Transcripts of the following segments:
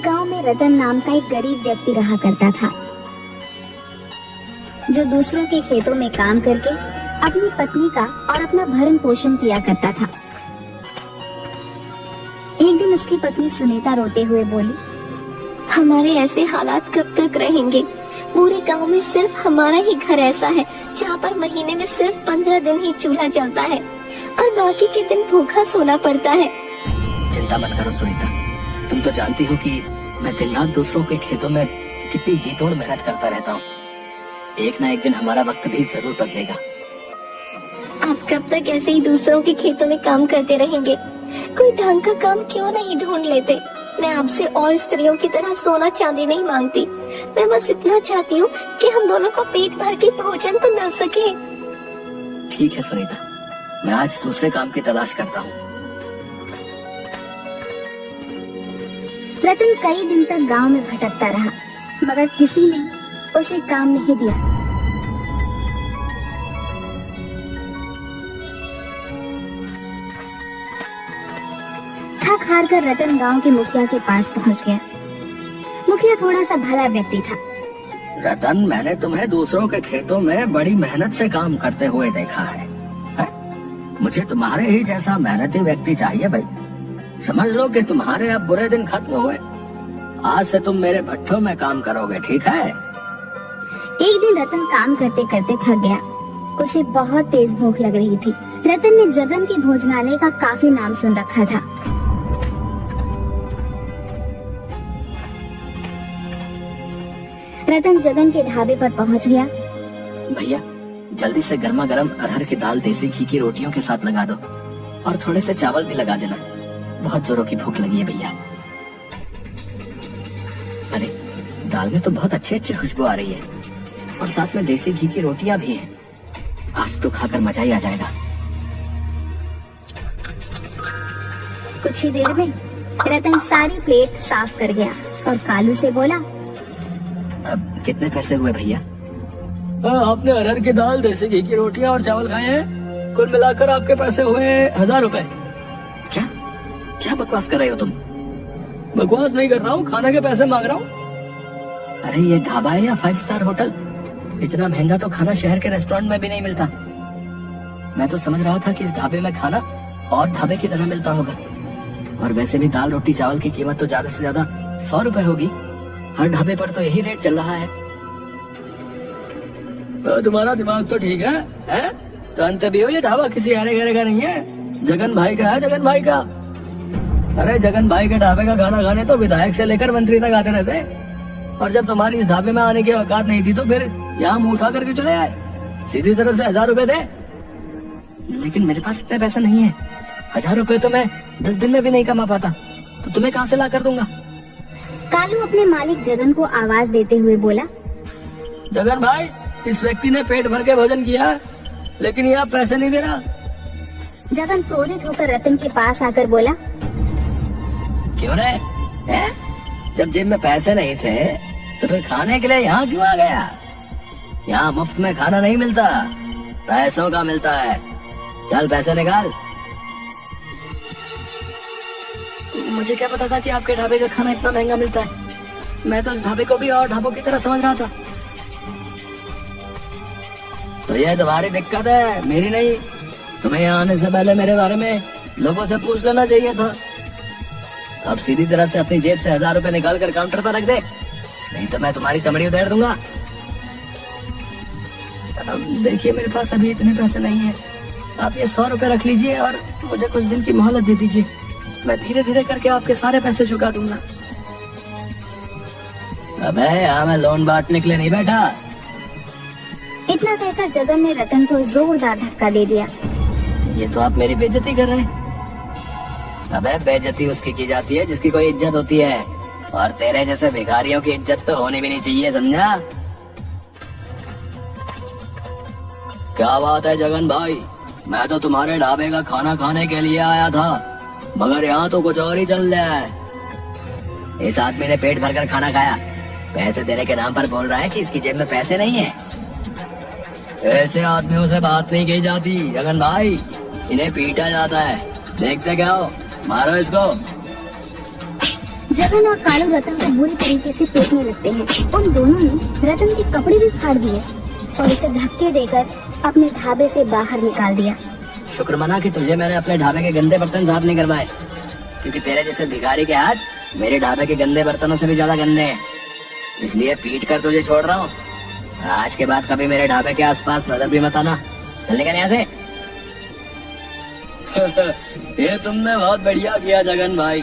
गांव में रतन नाम का एक गरीब व्यक्ति रहा करता था, जो दूसरों के खेतों में काम करके अपनी पत्नी का और अपना भरण पोषण किया करता था। एक दिन उसकी पत्नी सुनीता रोते हुए बोली, हमारे ऐसे हालात कब तक रहेंगे? पूरे गांव में सिर्फ हमारा ही घर ऐसा है जहाँ पर महीने में सिर्फ 15 दिन ही चूल्हा जलता है और बाकी के दिन भूखा सोना पड़ता है। चिंता मत करो सुनीता, तुम तो जानती हो कि मैं दिन रात दूसरों के खेतों में कितनी जी तोड़ मेहनत करता रहता हूँ। एक ना एक दिन हमारा वक्त भी जरूर बदलेगा। आप कब तक ऐसे ही दूसरों के खेतों में काम करते रहेंगे? कोई ढंग का काम क्यों नहीं ढूंढ लेते? मैं आपसे और स्त्रियों की तरह सोना चांदी नहीं मांगती, मैं बस इतना चाहती हूँ कि हम दोनों को पेट भर के भोजन तो मिल सके। ठीक है सुनीता, मैं आज दूसरे काम की तलाश करता हूँ। रतन कई दिन तक गांव में भटकता रहा, मगर किसी ने उसे काम नहीं दिया। थक हार कर रतन गांव के मुखिया के पास पहुंच गया। मुखिया थोड़ा सा भला व्यक्ति था। रतन, मैंने तुम्हें दूसरों के खेतों में बड़ी मेहनत से काम करते हुए देखा है? मुझे तुम्हारे ही जैसा मेहनती व्यक्ति चाहिए भाई। समझ लो कि तुम्हारे अब बुरे दिन खत्म हुए। आज से तुम मेरे भट्ठों में काम करोगे, ठीक है? एक दिन रतन काम करते करते थक गया। उसे बहुत तेज भूख लग रही थी। रतन ने जगन के भोजनालय का काफी नाम सुन रखा था। रतन जगन के ढाबे पर पहुंच गया। भैया, जल्दी से गर्मा गर्म अरहर की दाल देसी घी की रोटियों के साथ लगा दो और थोड़े से चावल भी लगा देना। बहुत जोरों की भूख लगी है भैया। अरे, दाल में तो बहुत अच्छी अच्छी खुशबू आ रही है और साथ में देसी घी की रोटियां भी हैं। आज तो खाकर मजा ही आ जाएगा। कुछ ही देर में रतन सारी प्लेट साफ कर गया और कालू से बोला, अब कितने पैसे हुए भैया? आपने अरहर की दाल, देसी घी की रोटियां और चावल खाए हैं। कुल मिलाकर आपके पैसे हुए 1000 रुपए। क्या क्या बकवास कर रहे हो तुम? बकवास नहीं कर रहा हूँ, खाने के पैसे मांग रहा हूँ। अरे ये ढाबा है या 5 स्टार होटल? इतना महंगा तो खाना शहर के रेस्टोरेंट में भी नहीं मिलता। मैं तो समझ रहा था कि इस ढाबे में खाना और ढाबे की तरह मिलता होगा। और वैसे भी दाल रोटी चावल की कीमत तो ज्यादा से ज्यादा 100 रुपए होगी। हर ढाबे पर तो यही रेट चल रहा है। तो तुम्हारा दिमाग तो ठीक है, हैं? तो अंत भी हो, ये ढाबा किसी अरे गरे का नहीं है, जगन भाई का है, जगन भाई का। अरे जगन भाई के ढाबे का खाना खाने तो विधायक से लेकर मंत्री तक आते रहते। और जब तुम्हारी इस ढाबे में आने की औकात नहीं थी तो फिर यहाँ मुंह उठा करके चले आए। सीधी तरह से 1000 रुपए दे। लेकिन मेरे पास इतने पैसे नहीं है। 1000 रुपए तो मैं 10 दिन में भी नहीं कमा पाता, तो तुम्हें कहाँ से ला कर दूंगा? कालू अपने मालिक जगन को आवाज देते हुए बोला, जगन भाई, इस व्यक्ति ने पेट भर के भोजन किया लेकिन यह पैसे नहीं दे रहा। जगन क्रोधित होकर रतन के पास आकर बोला, क्यों रे? जब जेब में पैसे नहीं थे तो फिर खाने के लिए यहाँ क्यों आ गया? यहाँ मुफ्त में खाना नहीं मिलता, पैसों का मिलता है। चल पैसे निकाल। मुझे क्या पता था कि आपके ढाबे का खाना इतना महंगा मिलता है। मैं तो इस ढाबे को भी और ढाबों की तरह समझ रहा था। तो ये तुम्हारी दिक्कत है, मेरी नहीं। तुम्हें यहाँ आने से पहले मेरे बारे में लोगों से पूछ लेना चाहिए था। अब सीधी तरह से अपनी जेब से 1000 रुपए निकाल कर काउंटर पर रख दे, नहीं तो मैं तुम्हारी चमड़ी उधेड़ दूंगा। अब देखिए, मेरे पास अभी इतने पैसे नहीं है। आप ये 100 रुपए रख लीजिए और मुझे कुछ दिन की मोहलत दे दीजिए। मैं धीरे धीरे करके आपके सारे पैसे चुका दूंगा। अबे यहाँ मैं लोन बांटने के लिए नहीं बैठा। इतना कहकर जगन ने रतन को जोरदार धक्का दे दिया। ये तो आप मेरी बेइज्जती कर रहे हैं। अबे बेइज्जती उसकी की जाती है जिसकी कोई इज्जत होती है, और तेरे जैसे भिखारियों की इज्जत तो होनी भी नहीं चाहिए, समझा? क्या बात है जगन भाई, मैं तो तुम्हारे ढाबे का खाना खाने के लिए आया था, मगर यहाँ तो कुछ और ही चल रहा है। इस आदमी ने पेट भरकर खाना खाया, पैसे देने के नाम पर बोल रहा है कि इसकी जेब में पैसे नहीं है। ऐसे आदमियों से बात नहीं की जाती जगन भाई, इन्हें पीटा जाता है। देखते क्या हो, मारो इसको। जगन और कालू रतन को बुरी तरीके से पीटने लगते हैं। उन दोनों ने रतन के कपड़े भी फाड़ दिए और उसे धक्के देकर अपने ढाबे से बाहर निकाल दिया। शुक्र मना कि तुझे मैंने अपने ढाबे के गंदे बर्तन साफ नहीं करवाए, क्योंकि तेरे जैसे भिखारी के हाथ मेरे ढाबे के गंदे बर्तनों से भी ज्यादा गंदे हैं। इसलिए पीट कर तुझे छोड़ रहा हूँ। आज के बाद कभी मेरे ढाबे के आसपास नजर भी मत आना। चलने का यहाँ से। ये तुमने बहुत बढ़िया किया जगन भाई,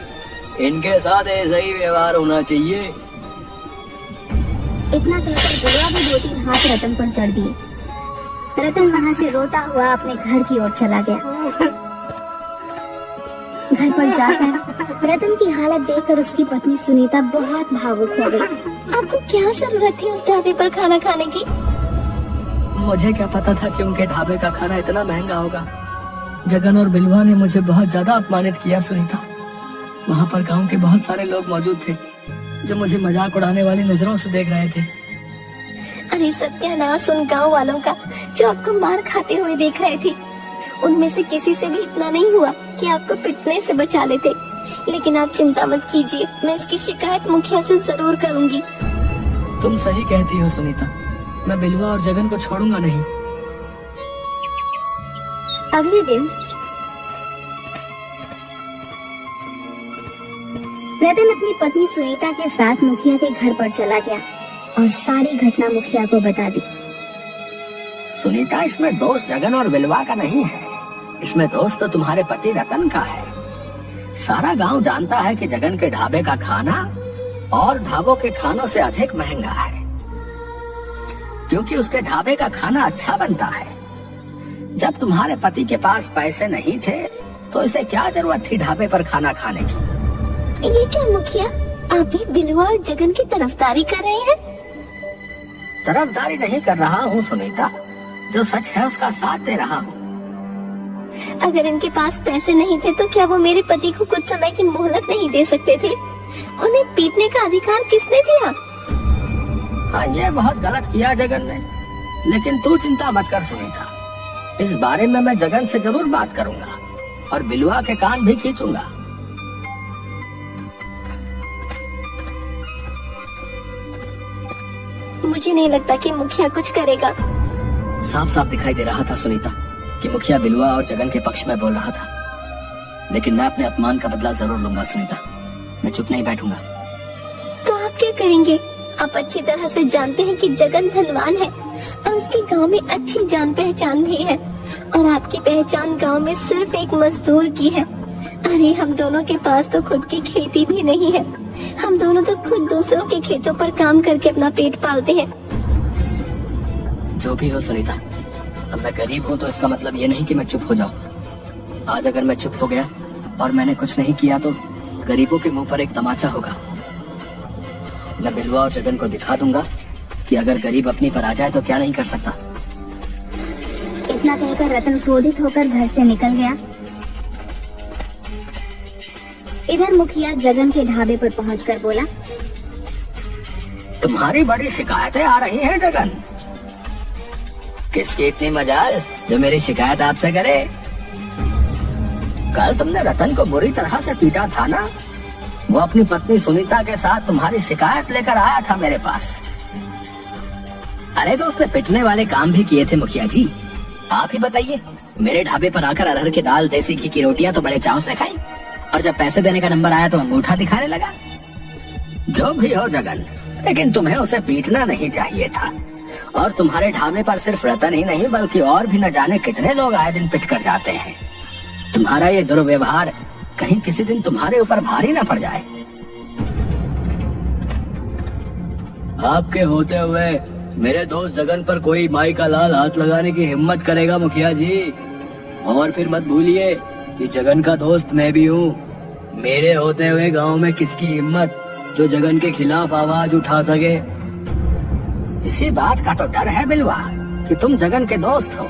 इनके साथ ऐसा ही व्यवहार होना चाहिए। इतना कहकर बुढ़वा भी 2-3 हाथ रतन पर चढ़ दिए। रतन वहाँ से रोता हुआ अपने घर की ओर चला गया। घर पर जाकर रतन की हालत देखकर उसकी पत्नी सुनीता बहुत भावुक हो गई। आपको क्या जरूरत थी उस ढाबे पर खाना खाने की? मुझे क्या पता था कि उनके ढाबे का खाना इतना महंगा होगा। जगन और बिलवा ने मुझे बहुत ज्यादा अपमानित किया सुनीता। वहाँ पर गांव के बहुत सारे लोग मौजूद थे जो मुझे मजाक उड़ाने वाली नजरों से देख रहे थे। अरे सत्यानाश उन गांव वालों का जो आपको मार खाते हुए देख रहे थे। उनमें से किसी से भी इतना नहीं हुआ कि आपको पिटने से बचा लेते। लेकिन आप चिंता मत कीजिए, मैं इसकी शिकायत मुखिया से जरूर करूंगी। तुम सही कहती हो सुनीता, मैं बिलवा और जगन को छोड़ूंगा नहीं। अगले दिन रतन अपनी पत्नी सुनीता के साथ मुखिया के घर पर चला गया और सारी घटना मुखिया को बता दी। सुनीता, इसमें दोष जगन और बिलवा का नहीं है, इसमें दोष तो तुम्हारे पति रतन का है। सारा गांव जानता है कि जगन के ढाबे का खाना और ढाबों के खानों से अधिक महंगा है, क्योंकि उसके ढाबे का खाना अच्छा बनता है। जब तुम्हारे पति के पास पैसे नहीं थे तो इसे क्या जरूरत थी ढाबे पर खाना खाने की? ये क्या मुखिया, आप भी बिलवा और जगन की तरफदारी कर रहे हैं? तरफदारी नहीं कर रहा हूँ सुनीता, जो सच है उसका साथ दे रहा हूँ। अगर इनके पास पैसे नहीं थे तो क्या वो मेरे पति को कुछ समय की मोहलत नहीं दे सकते थे? उन्हें पीटने का अधिकार किसने दिया? हाँ, ये बहुत गलत किया जगन ने, लेकिन तू चिंता मत कर सुनीता, इस बारे में मैं जगन से जरूर बात करूंगा और बिलवा के कान भी खींचूंगा। मुझे नहीं लगता कि मुखिया कुछ करेगा। साफ साफ दिखाई दे रहा था सुनीता कि मुखिया बिलवा और जगन के पक्ष में बोल रहा था, लेकिन मैं अपने अपमान का बदला जरूर लूंगा सुनीता। मैं चुप नहीं बैठूंगा। तो आप क्या करेंगे? आप अच्छी तरह से जानते हैं कि जगन धनवान है और उसके गांव में अच्छी जान पहचान भी है, और आपकी पहचान गांव में सिर्फ एक मजदूर की है। अरे हम दोनों के पास तो खुद की खेती भी नहीं है। हम दोनों तो खुद दूसरों के खेतों पर काम करके अपना पेट पालते हैं। जो भी हो सुनीता, अब मैं गरीब हूँ तो इसका मतलब ये नहीं कि मैं चुप हो जाऊँ। आज अगर मैं चुप हो गया और मैंने कुछ नहीं किया तो गरीबों के मुंह पर एक तमाचा होगा। मैं बिलवा और जगन को दिखा दूंगा कि अगर गरीब अपनी पर आ जाए तो क्या नहीं कर सकता। इतना कहकर रतन क्रोधित होकर घर से निकल गया। इधर मुखिया जगन के ढाबे पर पहुंचकर बोला, तुम्हारी बड़ी शिकायतें आ रही हैं जगन। किसकी इतनी मजाल जो मेरी शिकायत आपसे करे? कल तुमने रतन को बुरी तरह से पीटा था ना? वो अपनी पत्नी सुनीता के साथ तुम्हारी शिकायत लेकर आया था मेरे पास। अरे तो उसने पिटने वाले काम भी किए थे मुखिया जी। आप ही बताइए, मेरे ढाबे पर आकर अरहर की दाल, देसी घी की रोटियां तो बड़े चाव से खाई, और जब पैसे देने का नंबर आया तो अंगूठा दिखाने लगा। जो भी हो जगन, लेकिन तुम्हें उसे पीटना नहीं चाहिए था। और तुम्हारे ढाबे पर सिर्फ रतन ही नहीं बल्कि और भी न जाने कितने लोग आए दिन पिट कर जाते हैं। तुम्हारा ये दुर्व्यवहार कहीं किसी दिन तुम्हारे ऊपर भारी न पड़ जाए। आपके होते हुए मेरे दोस्त जगन पर कोई माई का लाल हाथ लगाने की हिम्मत करेगा मुखिया जी? और फिर मत भूलिए कि जगन का दोस्त मैं भी हूँ। मेरे होते हुए गांव में किसकी हिम्मत जो जगन के खिलाफ आवाज उठा सके? इसी बात का तो डर है बिलवा कि तुम जगन के दोस्त हो।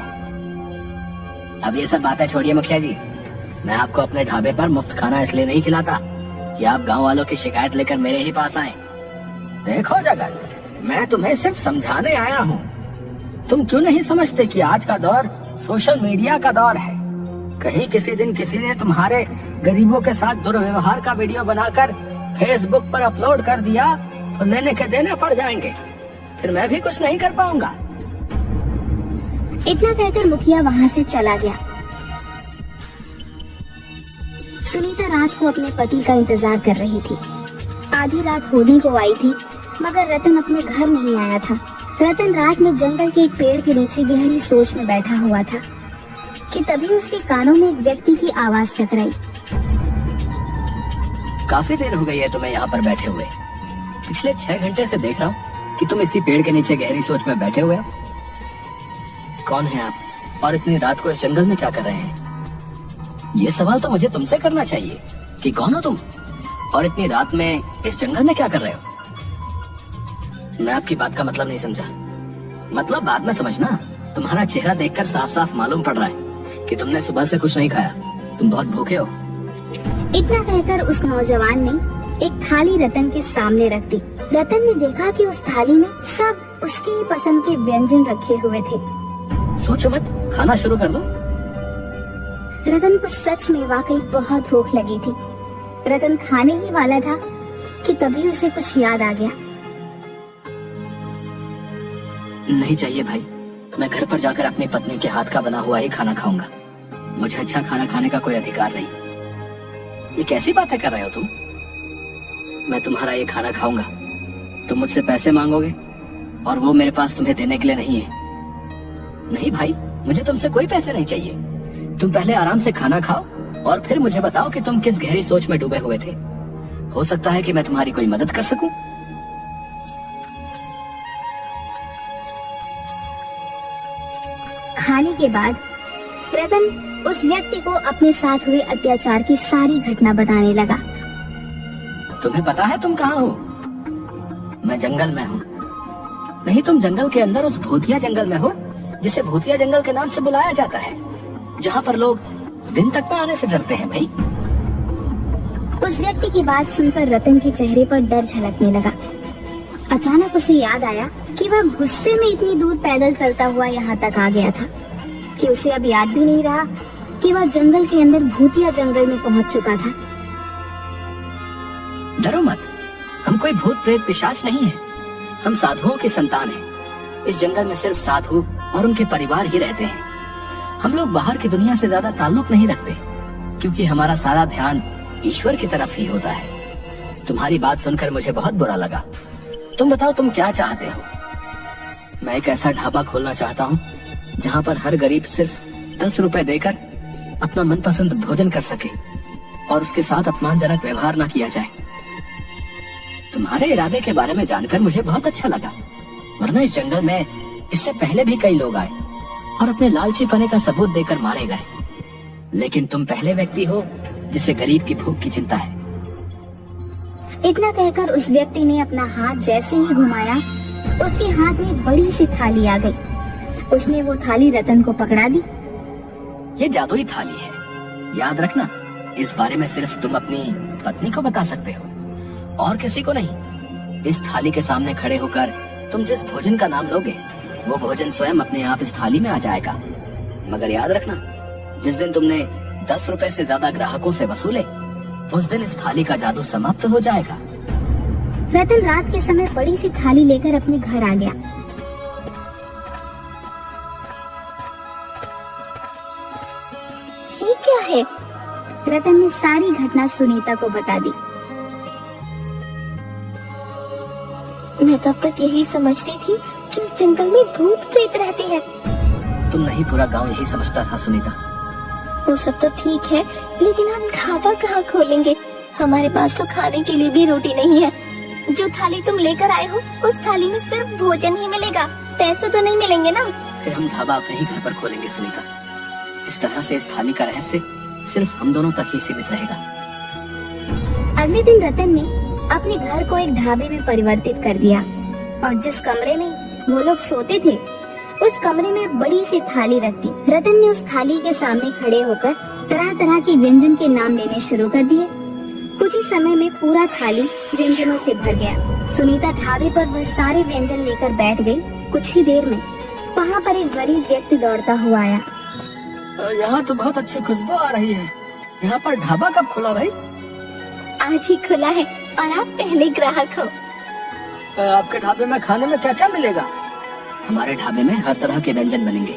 अब ये सब बातें छोड़िए मुखिया जी, मैं आपको अपने ढाबे पर मुफ्त खाना इसलिए नहीं खिलाता कि आप गांव वालों की शिकायत लेकर मेरे ही पास आए। देखो जगन, मैं तुम्हें सिर्फ समझाने आया हूँ। तुम क्यों नहीं समझते कि आज का दौर सोशल मीडिया का दौर है? कहीं किसी दिन किसी ने तुम्हारे गरीबों के साथ दुर्व्यवहार का वीडियो बनाकर फेसबुक पर अपलोड कर दिया तो लेने के देने पड़ जाएंगे, फिर मैं भी कुछ नहीं कर पाऊंगा। इतना कहकर मुखिया वहाँ से चला गया। सुनीता रात को अपने पति का इंतजार कर रही थी। आधी रात होने को आई थी, मगर रतन अपने घर नहीं आया था। रतन रात में जंगल के एक पेड़ के नीचे गहरी सोच में बैठा हुआ था कि तभी उसके कानों में एक व्यक्ति की आवाज टकराई। काफी देर हो गई है तुम्हें यहाँ पर बैठे हुए। पिछले 6 घंटे से देख रहा हूँ कि तुम इसी पेड़ के नीचे गहरी सोच में बैठे हुए हो। कौन है आप और इतनी रात को इस जंगल में क्या कर रहे हैं? ये सवाल तो मुझे तुमसे करना चाहिए कि कौन हो तुम और इतनी रात में इस जंगल में क्या कर रहे हो? मैं आपकी बात का मतलब नहीं समझा। मतलब बाद में समझना। तुम्हारा चेहरा देखकर साफ साफ मालूम पड़ रहा है कि तुमने सुबह से कुछ नहीं खाया। तुम बहुत भूखे हो। इतना कहकर उस नौजवान ने एक थाली रतन के सामने रख दी। रतन ने देखा कि उस थाली में सब उसकी ही पसंद के व्यंजन रखे हुए थे। सोचो मत, खाना शुरू कर दो। रतन को सच में वाकई बहुत भूख लगी थी। रतन खाने ही वाला था कि तभी उसे कुछ याद आ गया। नहीं चाहिए भाई, मैं घर पर जाकर अपनी पत्नी के हाथ का बना हुआ ही खाना खाऊंगा। मुझे अच्छा खाना खाने का कोई अधिकार नहीं। ये कैसी बातें कर रहे हो तुम? मैं तुम्हारा ये खाना खाऊंगा। तुम मुझसे पैसे मांगोगे और वो मेरे पास तुम्हें देने के लिए नहीं है। नहीं भाई, मुझे तुमसे कोई पैसे नहीं चाहिए। तुम पहले आराम से खाना खाओ और फिर मुझे बताओ कि तुम किस गहरी सोच में डूबे हुए थे। हो सकता है कि मैं तुम्हारी कोई मदद कर सकूं। खाने के बाद रतन उस व्यक्ति को अपने साथ हुए अत्याचार की सारी घटना बताने लगा। तुम्हें पता है तुम कहाँ हो? मैं जंगल में हूँ। नहीं, तुम जंगल के अंदर उस भूतिया जंगल में हो जिसे भूतिया जंगल के नाम से बुलाया जाता है, जहाँ पर लोग दिन तक में आने से डरते हैं भाई। उस व्यक्ति की बात सुनकर रतन के चेहरे पर डर झलकने लगा। अचानक उसे याद आया कि वह गुस्से में इतनी दूर पैदल चलता हुआ यहाँ तक आ गया था कि उसे अब याद भी नहीं रहा कि वह जंगल के अंदर भूतिया जंगल में पहुँच चुका था। डरो मत, हम कोई भूत प्रेत पिशाच नहीं है। हम साधुओं की संतान हैं। इस जंगल में सिर्फ साधु और उनके परिवार ही रहते हैं। हम लोग बाहर की दुनिया से ज्यादा ताल्लुक नहीं रखते क्योंकि हमारा सारा ध्यान ईश्वर की तरफ ही होता है। तुम्हारी बात सुनकर मुझे बहुत बुरा लगा। तुम बताओ, तुम क्या चाहते हो? मैं एक ऐसा ढाबा खोलना चाहता हूँ जहाँ पर हर गरीब सिर्फ 10 रुपए देकर अपना मनपसंद भोजन कर सके और उसके साथ अपमानजनक व्यवहार न किया जाए। तुम्हारे इरादे के बारे में जानकर मुझे बहुत अच्छा लगा, वरना इस जंगल में इससे पहले भी कई लोग आए और अपने लालचीपने का सबूत देकर मारे गए, लेकिन तुम पहले व्यक्ति हो जिसे गरीब की भूख की चिंता है। इतना कहकर उस व्यक्ति ने अपना हाथ जैसे ही घुमाया, उसके हाथ में एक बड़ी सी थाली आ गई। उसने वो थाली रतन को पकड़ा दी। ये जादुई थाली है, याद रखना। इस बारे में सिर्फ तुम अपनी पत्नी को बता सकते हो और किसी को नहीं। इस थाली के सामने खड़े होकर तुम जिस भोजन का नाम लोगे वो भोजन स्वयं अपने आप इस थाली में आ जाएगा। मगर याद रखना, जिस दिन तुमने 10 रुपए से ज्यादा ग्राहकों से वसूले उस दिन इस थाली का जादू समाप्त हो जाएगा। रतन रात के समय बड़ी सी थाली लेकर अपने घर आ गया। ये क्या है? रतन ने सारी घटना सुनीता को बता दी। मैं तब तक यही समझती थी कि उस जंगल में भूत प्रेत रहते हैं। तुम नहीं, पूरा गांव यही समझता था सुनीता। वो सब तो ठीक है, लेकिन हम ढाबा कहाँ खोलेंगे? हमारे पास तो खाने के लिए भी रोटी नहीं है। जो थाली तुम लेकर आए हो उस थाली में सिर्फ भोजन ही मिलेगा, पैसे तो नहीं मिलेंगे ना। फिर हम ढाबा अपने ही घर पर खोलेंगे सुनीता। इस तरह से इस थाली का रहस्य सिर्फ हम दोनों तक ही सीमित रहेगा। अगले दिन रतन ने अपने घर को एक ढाबे में परिवर्तित कर दिया और जिस कमरे में वो लोग सोते थे उस कमरे में बड़ी सी थाली रख दी। रतन ने उस थाली के सामने खड़े होकर तरह तरह के व्यंजन के नाम लेने शुरू कर दिए। कुछ ही समय में पूरा थाली व्यंजनों से भर गया। सुनीता ढाबे पर वह सारे व्यंजन लेकर बैठ गई। कुछ ही देर में वहाँ पर एक गरीब व्यक्ति दौड़ता हुआ आया। यहाँ तो बहुत अच्छी खुशबू आ रही है। यहाँ पर ढाबा कब खुला भाई? आज ही खुला है, और आप पहले ग्राहक हो। आपके ढाबे में खाने में क्या क्या मिलेगा? हमारे ढाबे में हर तरह के व्यंजन बनेंगे,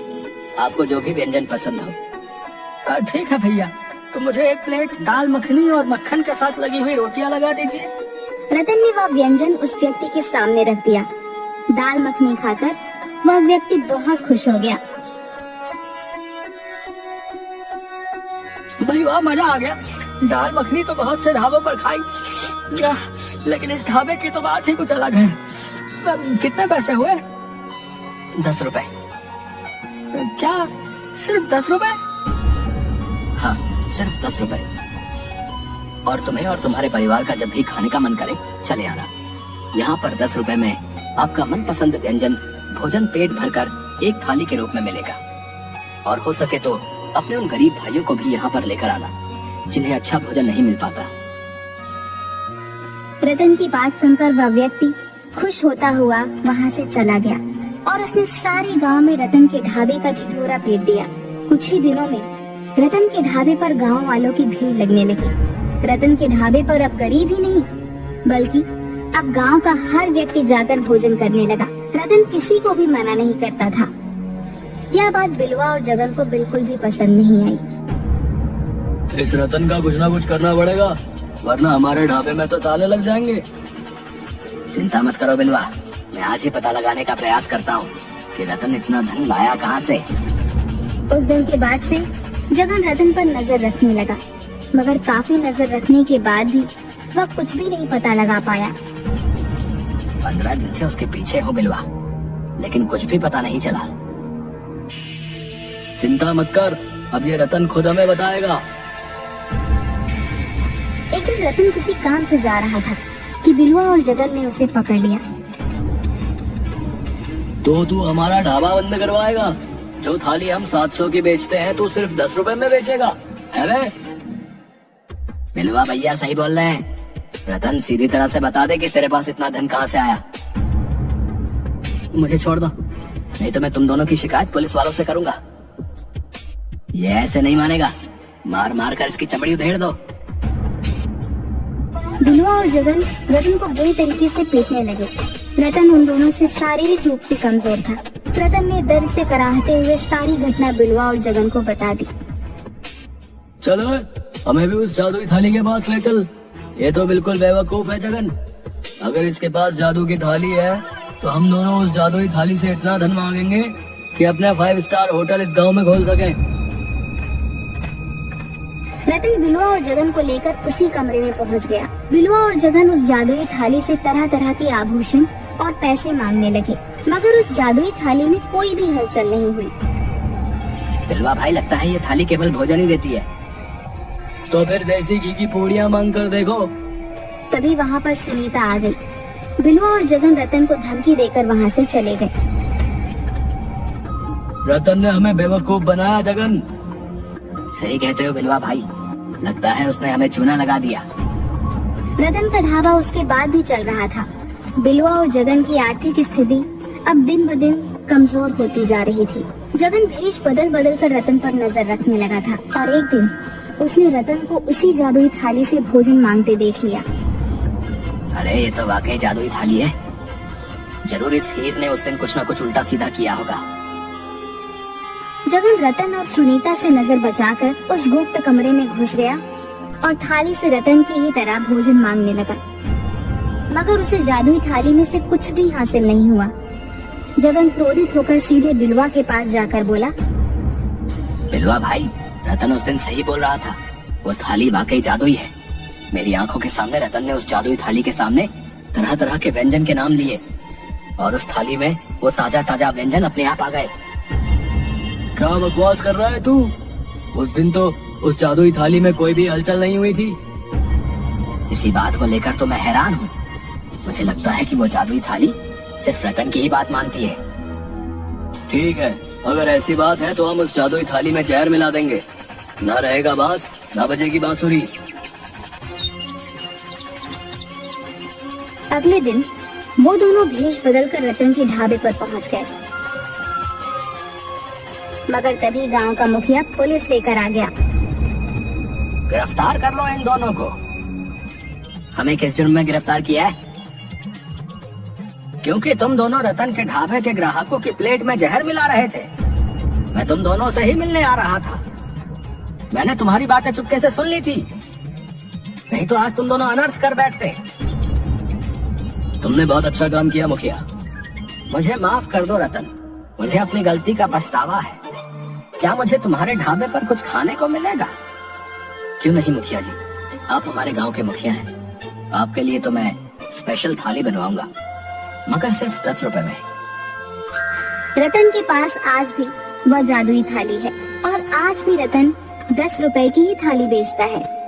आपको जो भी व्यंजन पसंद हो। ठीक है भैया, तो मुझे एक प्लेट दाल मखनी और मक्खन के साथ लगी हुई रोटियां लगा दीजिए। रतन ने वह व्यंजन उस व्यक्ति के सामने रख दिया। दाल मखनी खाकर वह व्यक्ति बहुत खुश हो गया। भाई वाह, मजा आ गया। दाल मखनी तो बहुत से ढाबों पर खाई, लेकिन इस ढाबे की तो बात ही कुछ अलग है। कितने पैसे हुए? 10 रुपए। क्या सिर्फ 10 रुपए? हाँ, सिर्फ 10 रुपए। और तुम्हें और तुम्हारे परिवार का जब भी खाने का मन करे चले आना। यहाँ पर 10 रुपए में आपका मनपसंद व्यंजन भोजन पेट भरकर एक थाली के रूप में मिलेगा। और हो सके तो अपने उन गरीब भाइयों को भी यहाँ पर लेकर आना जिन्हें अच्छा भोजन नहीं मिल पाता। रतन की बात सुनकर वह व्यक्ति खुश होता हुआ वहाँ से चला गया और उसने सारे गांव में रतन के ढाबे का ढिढोरा पीट दिया। कुछ ही दिनों में रतन के ढाबे पर गांव वालों की भीड़ लगने लगी। रतन के ढाबे पर अब गरीब ही नहीं बल्कि अब गांव का हर व्यक्ति जाकर भोजन करने लगा। रतन किसी को भी मना नहीं करता था। यह बात बिलवा और जगन को बिल्कुल भी पसंद नहीं आई। इस रतन का कुछ ना कुछ करना पड़ेगा, वरना हमारे ढाबे में तो ताले लग जाएंगे। चिंता मत करो बिलवा, मैं आज ही पता लगाने का प्रयास करता हूँ कि रतन इतना धन लाया कहाँ से। उस दिन के बाद से जगन रतन पर नजर रखने लगा, मगर काफी नजर रखने के बाद भी वह कुछ भी नहीं पता लगा पाया। 15 दिन से उसके पीछे हो बिलवा, लेकिन कुछ भी पता नहीं चला। चिंता मत कर, अब ये रतन खुद हमें बताएगा। एक दिन रतन किसी काम से जा रहा था कि बिलवा और जगन ने उसे पकड़ लिया। तो तू हमारा ढाबा बंद करवाएगा? जो थाली हम 700 की बेचते हैं तू सिर्फ 10 रुपए में बेचेगा? अरे बिलवा भैया सही बोल रहे हैं। रतन सीधी तरह से बता दे कि तेरे पास इतना धन कहाँ से आया। मुझे छोड़ दो, नहीं तो मैं तुम दोनों की शिकायत पुलिस वालों से करूंगा। ये ऐसे नहीं मानेगा, मार मार कर इसकी चमड़ी उधेड़ दो। बिलवा और जगन रतन को बुरी तरीके से पीटने लगे। रतन उन दोनों से शारीरिक रूप से कमजोर था। रतन ने दर्द से कराहते हुए सारी घटना बिलवा और जगन को बता दी। चलो हमें भी उस जादुई थाली के पास ले चल। ये तो बिल्कुल बेवकूफ है जगन। अगर इसके पास जादू की थाली है तो हम दोनों उस जादुई थाली से इतना धन मांगेंगे कि अपना 5 स्टार होटल इस गांव में खोल सकें। रतन बिलवा और जगन को लेकर उसी कमरे में पहुंच गया। बिलवा और जगन उस जादुई थाली से तरह तरह के आभूषण और पैसे मांगने लगे, मगर उस जादुई थाली में कोई भी हलचल नहीं हुई। बिलवा भाई, लगता है ये थाली केवल भोजन ही देती है। तो फिर देसी घी की पूड़ियाँ मांग कर देखो। तभी वहाँ पर सुनीता आ गई। बिलवा और जगन रतन को धमकी देकर वहाँ से चले गए। रतन ने हमें बेवकूफ बनाया जगन। सही कहते हो बिलवा भाई, लगता है उसने हमें चूना लगा दिया। रतन का ढाबा उसके बाद भी चल रहा था। बिलवा और जगन की आर्थिक स्थिति अब दिन ब दिन कमजोर होती जा रही थी। जगन भेष बदल बदल कर रतन पर नजर रखने लगा था और एक दिन उसने रतन को उसी जादुई थाली से भोजन मांगते देख लिया। अरे ये तो वाकई जादुई थाली है। जरूर इस हीर ने उस दिन कुछ न कुछ उल्टा सीधा किया होगा। जगन रतन और सुनीता से नजर बचाकर उस गुप्त कमरे में घुस गया और थाली से रतन की ही तरह भोजन मांगने लगा, मगर उसे जादुई थाली में से कुछ भी हासिल नहीं हुआ। जगन क्रोधित होकर सीधे बिलवा के पास जाकर बोला, बिलवा भाई, रतन उस दिन सही बोल रहा था, वो थाली वाकई जादुई है। मेरी आंखों के सामने रतन ने उस जादुई थाली के सामने तरह तरह के व्यंजन के नाम लिए और उस थाली में वो ताजा ताजा व्यंजन अपने आप आ गए। क्या बकवास कर रहा है तू? उस दिन तो उस जादुई थाली में कोई भी हलचल नहीं हुई थी। इसी बात को लेकर तो मैं हैरान हूँ। मुझे लगता है कि वो जादुई थाली सिर्फ रतन की ही बात मानती है। ठीक है, अगर ऐसी बात है तो हम उस जादुई थाली में जहर मिला देंगे। ना रहेगा बांस, ना बजेगी बांसुरी। अगले दिन वो दोनों भेष बदलकर रतन के ढाबे पर पहुंच गए, मगर तभी गांव का मुखिया पुलिस लेकर आ गया। गिरफ्तार कर लो इन दोनों को। हमें किस जुर्म में गिरफ्तार किया है? क्योंकि तुम दोनों रतन के ढाबे के ग्राहकों की प्लेट में जहर मिला रहे थे। मैं तुम दोनों से ही मिलने आ रहा था। मैंने तुम्हारी बातें चुपके से सुन ली थी, नहीं तो आज तुम दोनों अनर्थ कर बैठते। तुमने बहुत अच्छा काम किया मुखिया। मुझे माफ कर दो रतन, मुझे अपनी गलती का पछतावा है। क्या मुझे तुम्हारे ढाबे पर कुछ खाने को मिलेगा? क्यों नहीं मुखिया जी, आप हमारे गांव के मुखिया हैं। आपके लिए तो मैं स्पेशल थाली बनवाऊंगा, मगर सिर्फ 10 रुपए में। रतन के पास आज भी वह जादुई थाली है और आज भी रतन 10 रुपए की ही थाली बेचता है।